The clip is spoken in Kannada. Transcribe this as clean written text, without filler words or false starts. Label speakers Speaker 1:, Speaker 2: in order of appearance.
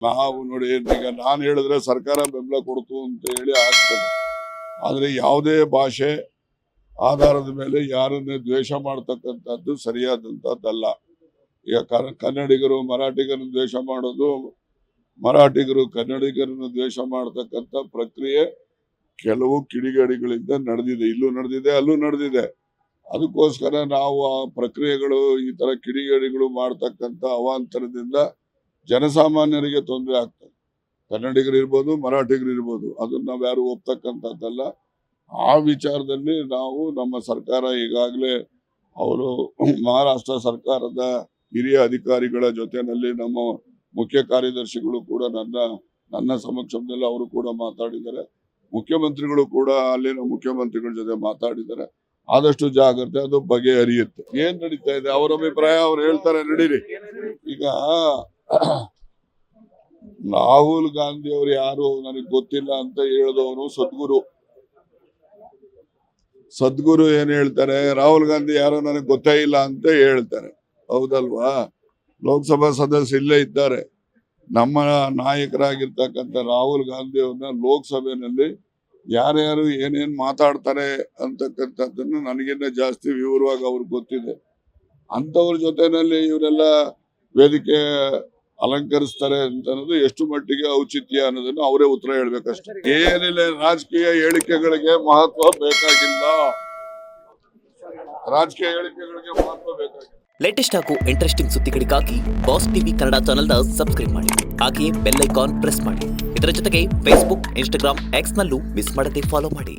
Speaker 1: ನಾವು ನೋಡಿ ಈಗ ನಾನು ಹೇಳಿದ್ರೆ ಸರ್ಕಾರ ಬೆಂಬಲ ಕೊಡ್ತು ಅಂತ ಹೇಳಿ ಆಗ್ತದೆ. ಆದ್ರೆ ಯಾವುದೇ ಭಾಷೆ ಆಧಾರದ ಮೇಲೆ ಯಾರನ್ನೇ ದ್ವೇಷ ಮಾಡ್ತಕ್ಕಂಥದ್ದು ಸರಿಯಾದಂತದ್ದಲ್ಲ. ಈಗ ಕನ್ನಡಿಗರು ಮರಾಠಿಗರನ್ನು ದ್ವೇಷ ಮಾಡೋದು, ಮರಾಠಿಗರು ಕನ್ನಡಿಗರನ್ನು ದ್ವೇಷ ಮಾಡತಕ್ಕಂಥ ಪ್ರಕ್ರಿಯೆ ಕೆಲವು ಕಿಡಿಗೇಡಿಗಳಿಂದ ನಡೆದಿದೆ. ಇಲ್ಲೂ ನಡೆದಿದೆ, ಅಲ್ಲೂ ನಡೆದಿದೆ. ಅದಕ್ಕೋಸ್ಕರ ನಾವು ಆ ಪ್ರಕ್ರಿಯೆಗಳು, ಈ ತರ ಕಿಡಿಗೇಡಿಗಳು ಮಾಡ್ತಕ್ಕಂಥ ಅವಾಂತರದಿಂದ ಜನಸಾಮಾನ್ಯರಿಗೆ ತೊಂದರೆ ಆಗ್ತದೆ. ಕನ್ನಡಿಗರು ಇರ್ಬೋದು, ಮರಾಠಿಗರು ಇರ್ಬೋದು, ಅದನ್ನ ನಾವು ಯಾರು ಒಪ್ತಕ್ಕಂಥದ್ದಲ್ಲ. ಆ ವಿಚಾರದಲ್ಲಿ ನಾವು ನಮ್ಮ ಸರ್ಕಾರ ಈಗಾಗಲೇ ಅವರು ಮಹಾರಾಷ್ಟ್ರ ಸರ್ಕಾರದ ಹಿರಿಯ ಅಧಿಕಾರಿಗಳ ಜೊತೆನಲ್ಲಿ ನಮ್ಮ ಮುಖ್ಯ ಕಾರ್ಯದರ್ಶಿಗಳು ಕೂಡ ನನ್ನ ಸಮಕ್ಷಮದಲ್ಲಿ ಅವರು ಕೂಡ ಮಾತಾಡಿದ್ದಾರೆ. ಮುಖ್ಯಮಂತ್ರಿಗಳು ಕೂಡ ಅಲ್ಲಿನ ಮುಖ್ಯಮಂತ್ರಿಗಳ ಜೊತೆ ಮಾತಾಡಿದ್ದಾರೆ. ಆದಷ್ಟು ಜಾಗ್ರತೆ ಅದು ಬಗೆಹರಿಯುತ್ತೆ. ಏನ್ ನಡೀತಾ ಇದೆ ಅವರ ಅಭಿಪ್ರಾಯ ಅವ್ರು ಹೇಳ್ತಾರೆ, ನಡೀರಿ. ಈಗ ರಾಹುಲ್ ಗಾಂಧಿ ಅವರು ಯಾರು ನನಗೆ ಗೊತ್ತಿಲ್ಲ ಅಂತ ಹೇಳಿದವನು ಸದ್ಗುರು ಏನ್ ಹೇಳ್ತಾರೆ, ರಾಹುಲ್ ಗಾಂಧಿ ಯಾರೋ ನನಗೆ ಗೊತ್ತೇ ಇಲ್ಲ ಅಂತ ಹೇಳ್ತಾರೆ. ಹೌದಲ್ವಾ? ಲೋಕಸಭಾ ಸದಸ್ಯ ಇಲ್ಲೇ ಇದ್ದಾರೆ. ನಮ್ಮ ನಾಯಕರಾಗಿರ್ತಕ್ಕಂಥ ರಾಹುಲ್ ಗಾಂಧಿ ಅವ್ರನ್ನ ಲೋಕಸಭೆಯಲ್ಲಿ ಯಾರ್ಯಾರು ಏನೇನ್ ಮಾತಾಡ್ತಾರೆ ಅಂತಕ್ಕಂಥದ್ದನ್ನು ನನಗಿನ್ನ ಜಾಸ್ತಿ ವಿವರವಾಗಿ ಅವ್ರಿಗೆ ಗೊತ್ತಿದೆ. ಅಂತವ್ರ ಜೊತೆನಲ್ಲಿ ಇವರೆಲ್ಲ ವೇದಿಕೆ ಅಲಂಕರಿಸ್ತಾರೆ ಅಂತ ಅನ್ನೋದು ಎಷ್ಟು ಮಟ್ಟಿಗೆ ಔಚಿತ್ಯ ಅನ್ನೋದನ್ನು ಅವರೇ ಉತ್ತರ ಹೇಳ್ಬೇಕಷ್ಟೇ. ಏನಿಲ್ಲ, ರಾಜಕೀಯ ಹೇಳಿಕೆಗಳಿಗೆ ಮಹತ್ವ ಬೇಕಾಗಿಲ್ಲ.
Speaker 2: ಲೇಟೆಸ್ಟ್ ಹಾಗೂ ಇಂಟ್ರೆಸ್ಟಿಂಗ್ ಸುದ್ದಿಗಳಿಗಾಗಿ ಬಾಸ್ ಟಿವಿ ಕನ್ನಡ ಚಾನೆಲ್ನ ಸಬ್ಸ್ಕ್ರೈಬ್ ಮಾಡಿ. ಹಾಗೆಯೇ ಬೆಲ್ ಐಕಾನ್ ಪ್ರೆಸ್ ಮಾಡಿ. ಇದರ ಜೊತೆಗೆ ಫೇಸ್ಬುಕ್, ಇನ್ಸ್ಟಾಗ್ರಾಮ್, ಎಕ್ಸ್ ನಲ್ಲೂ ಮಿಸ್ ಮಾಡದೆ ಫಾಲೋ ಮಾಡಿ.